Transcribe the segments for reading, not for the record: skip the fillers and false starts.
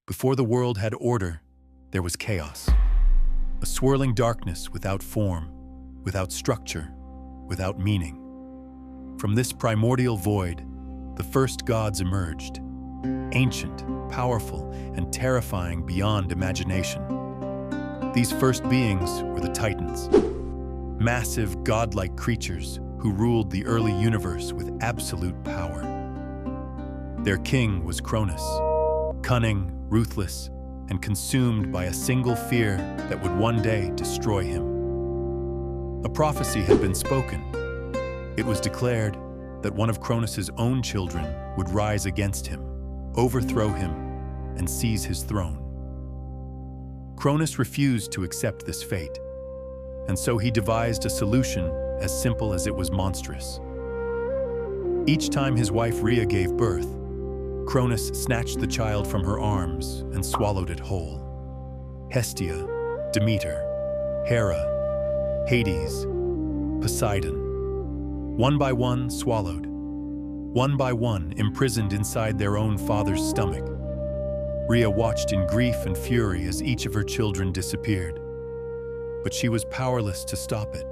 Before the world had order, there was chaos. A swirling darkness without form, without structure, without meaning. From this primordial void, the first gods emerged, ancient, powerful, and terrifying beyond imagination. These first beings were the Titans, massive, godlike creatures who ruled the early universe with absolute power. Their king was Cronus, cunning, ruthless, and consumed by a single fear that would one day destroy him. A prophecy had been spoken. It was declared that one of Cronus's own children would rise against him, overthrow him, and seize his throne. Cronus refused to accept this fate, and so he devised a solution as simple as it was monstrous. Each time his wife Rhea gave birth, Cronus snatched the child from her arms and swallowed it whole. Hestia, Demeter, Hera, Hades, Poseidon, one by one swallowed, one by one imprisoned inside their own father's stomach. Rhea watched in grief and fury as each of her children disappeared, but she was powerless to stop it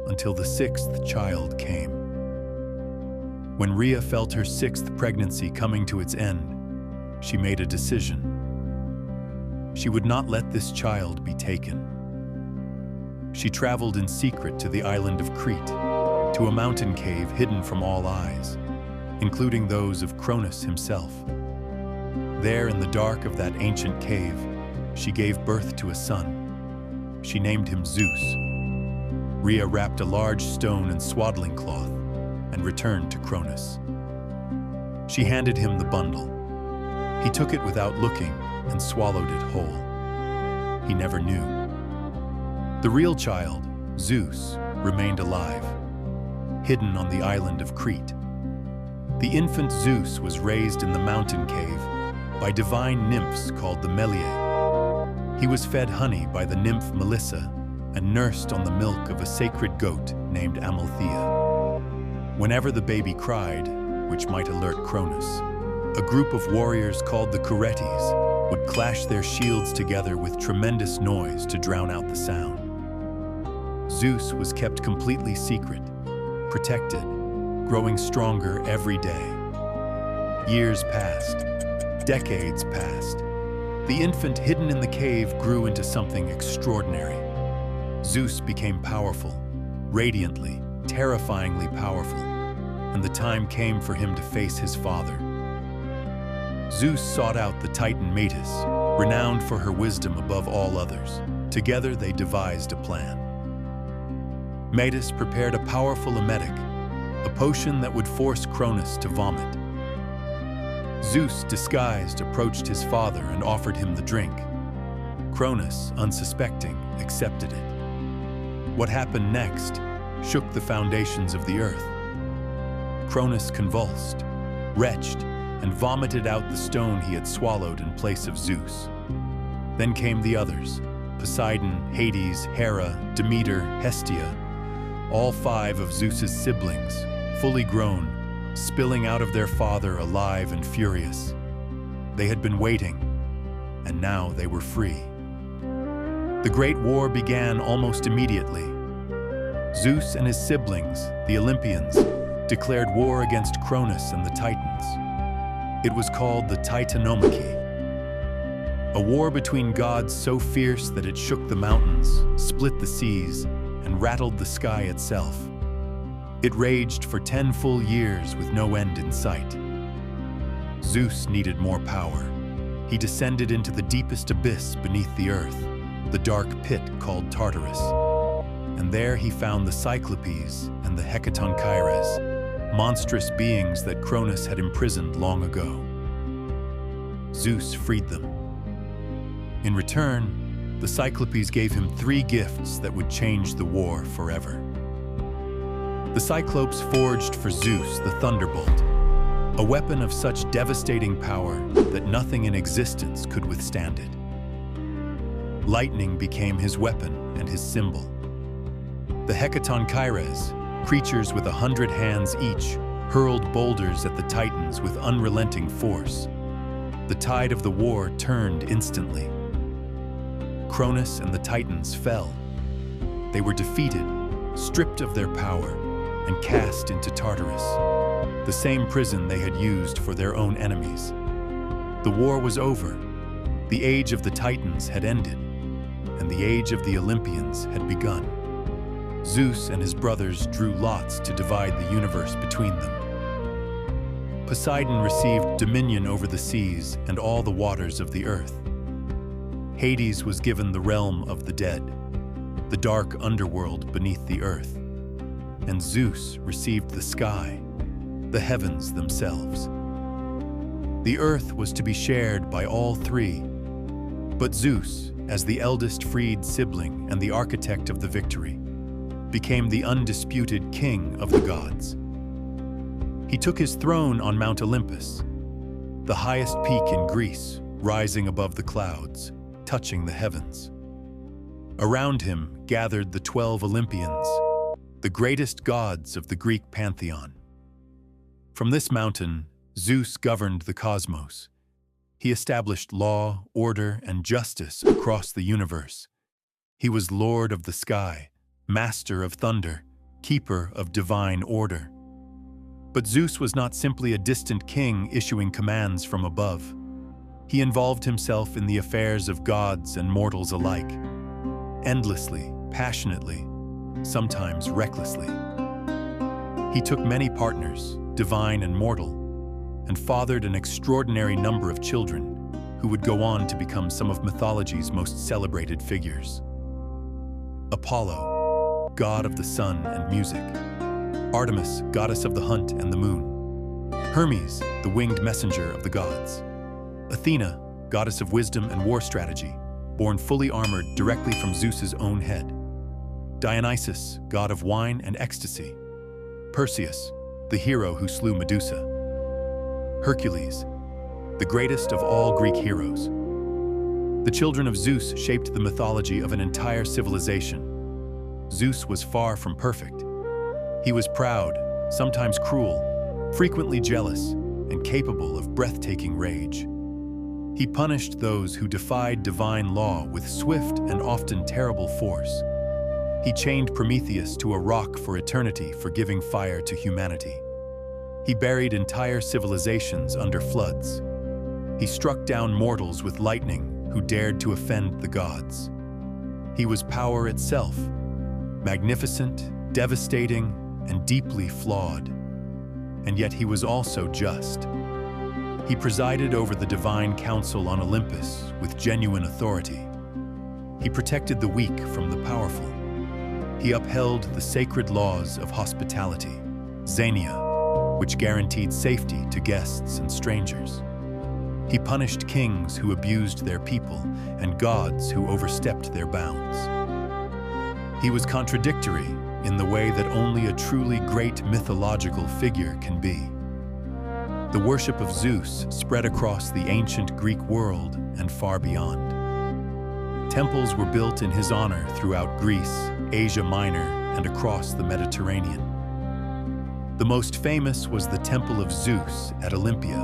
until the sixth child came. When Rhea felt her sixth pregnancy coming to its end, she made a decision. She would not let this child be taken. She traveled in secret to the island of Crete, to a mountain cave hidden from all eyes, including those of Cronus himself. There in the dark of that ancient cave, she gave birth to a son. She named him Zeus. Rhea wrapped a large stone in swaddling cloth and returned to Cronus. She handed him the bundle. He took it without looking and swallowed it whole. He never knew. The real child, Zeus, remained alive, hidden on the island of Crete. The infant Zeus was raised in the mountain cave by divine nymphs called the Meliae. He was fed honey by the nymph Melissa and nursed on the milk of a sacred goat named Amalthea. Whenever the baby cried, which might alert Cronus, a group of warriors called the Curetes would clash their shields together with tremendous noise to drown out the sound. Zeus was kept completely secret, protected, growing stronger every day. Years passed, decades passed. The infant hidden in the cave grew into something extraordinary. Zeus became powerful, radiantly, terrifyingly powerful, and the time came for him to face his father. Zeus sought out the Titan Metis, renowned for her wisdom above all others. Together they devised a plan. Metis prepared a powerful emetic, a potion that would force Cronus to vomit. Zeus, disguised, approached his father and offered him the drink. Cronus, unsuspecting, accepted it. What happened next shook the foundations of the earth. Cronus convulsed, retched, and vomited out the stone he had swallowed in place of Zeus. Then came the others: Poseidon, Hades, Hera, Demeter, Hestia, all five of Zeus's siblings, fully grown, spilling out of their father alive and furious. They had been waiting, and now they were free. The Great War began almost immediately. Zeus and his siblings, the Olympians, declared war against Cronus and the Titans. It was called the Titanomachy, a war between gods so fierce that it shook the mountains, split the seas, and rattled the sky itself. It raged for 10 full years with no end in sight. Zeus needed more power. He descended into the deepest abyss beneath the earth, the dark pit called Tartarus. And there he found the Cyclopes and the Hecatonchires, monstrous beings that Cronus had imprisoned long ago. Zeus freed them. In return, the Cyclopes gave him 3 gifts that would change the war forever. The Cyclopes forged for Zeus the Thunderbolt, a weapon of such devastating power that nothing in existence could withstand it. Lightning became his weapon and his symbol. The Hecatonchires, creatures with 100 hands each, hurled boulders at the Titans with unrelenting force. the tide of the war turned instantly. Cronus and the Titans fell. They were defeated, stripped of their power, and cast into Tartarus, the same prison they had used for their own enemies. The war was over. The age of the Titans had ended, and the age of the Olympians had begun. Zeus and his brothers drew lots to divide the universe between them. Poseidon received dominion over the seas and all the waters of the earth. Hades was given the realm of the dead, the dark underworld beneath the earth. And Zeus received the sky, the heavens themselves. The earth was to be shared by all three, but Zeus, as the eldest freed sibling and the architect of the victory, became the undisputed king of the gods. He took his throne on Mount Olympus, the highest peak in Greece, rising above the clouds, touching the heavens. Around him gathered the 12 Olympians, the greatest gods of the Greek pantheon. From this mountain, Zeus governed the cosmos. He established law, order, and justice across the universe. He was Lord of the sky, master of thunder, keeper of divine order. But Zeus was not simply a distant king issuing commands from above. He involved himself in the affairs of gods and mortals alike, endlessly, passionately, sometimes recklessly. He took many partners, divine and mortal, and fathered an extraordinary number of children who would go on to become some of mythology's most celebrated figures. Apollo, god of the sun and music. Artemis, goddess of the hunt and the moon. Hermes, the winged messenger of the gods. Athena, goddess of wisdom and war strategy, born fully armored directly from Zeus's own head. Dionysus, god of wine and ecstasy. Perseus, the hero who slew Medusa. Hercules, the greatest of all Greek heroes. The children of Zeus shaped the mythology of an entire civilization. Zeus was far from perfect. He was proud, sometimes cruel, frequently jealous, and capable of breathtaking rage. He punished those who defied divine law with swift and often terrible force. He chained Prometheus to a rock for eternity for giving fire to humanity. He buried entire civilizations under floods. He struck down mortals with lightning who dared to offend the gods. He was power itself, magnificent, devastating, and deeply flawed. And yet he was also just. He presided over the divine council on Olympus with genuine authority. He protected the weak from the powerful. He upheld the sacred laws of hospitality, Xenia, which guaranteed safety to guests and strangers. He punished kings who abused their people and gods who overstepped their bounds. He was contradictory in the way that only a truly great mythological figure can be. The worship of Zeus spread across the ancient Greek world and far beyond. Temples were built in his honor throughout Greece, Asia Minor, and across the Mediterranean. The most famous was the Temple of Zeus at Olympia,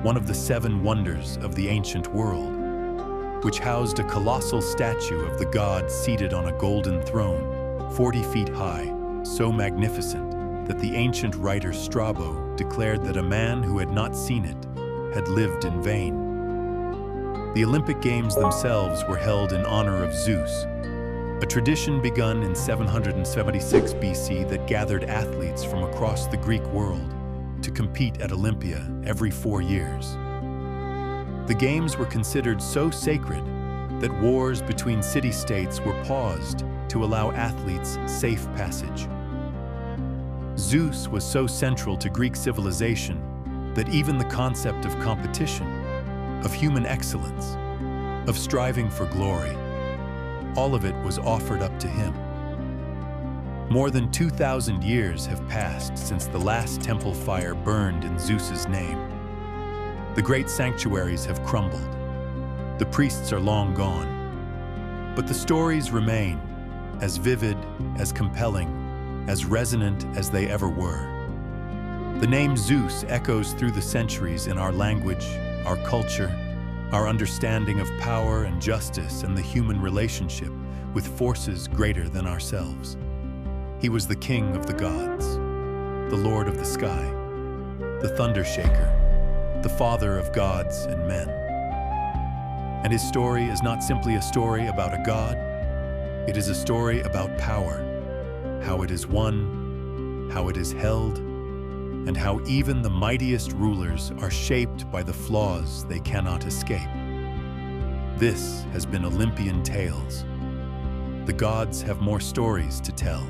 one of the 7 wonders of the ancient world, which housed a colossal statue of the god seated on a golden throne, 40 feet high, so magnificent that the ancient writer Strabo declared that a man who had not seen it had lived in vain. The Olympic Games themselves were held in honor of Zeus, a tradition begun in 776 BC that gathered athletes from across the Greek world to compete at Olympia every 4 years. The Games were considered so sacred that wars between city-states were paused to allow athletes safe passage. Zeus was so central to Greek civilization that even the concept of competition, of human excellence, of striving for glory, all of it was offered up to him. More than 2,000 years have passed since the last temple fire burned in Zeus's name. The great sanctuaries have crumbled. The priests are long gone. But the stories remain, as vivid, as compelling, as resonant as they ever were. The name Zeus echoes through the centuries in our language, our culture, our understanding of power and justice and the human relationship with forces greater than ourselves. He was the king of the gods, the lord of the sky, the thunder shaker, the father of gods and men. And his story is not simply a story about a god, it is a story about power, how it is won, how it is held, and how even the mightiest rulers are shaped by the flaws they cannot escape. This has been Olympian Tales. The gods have more stories to tell.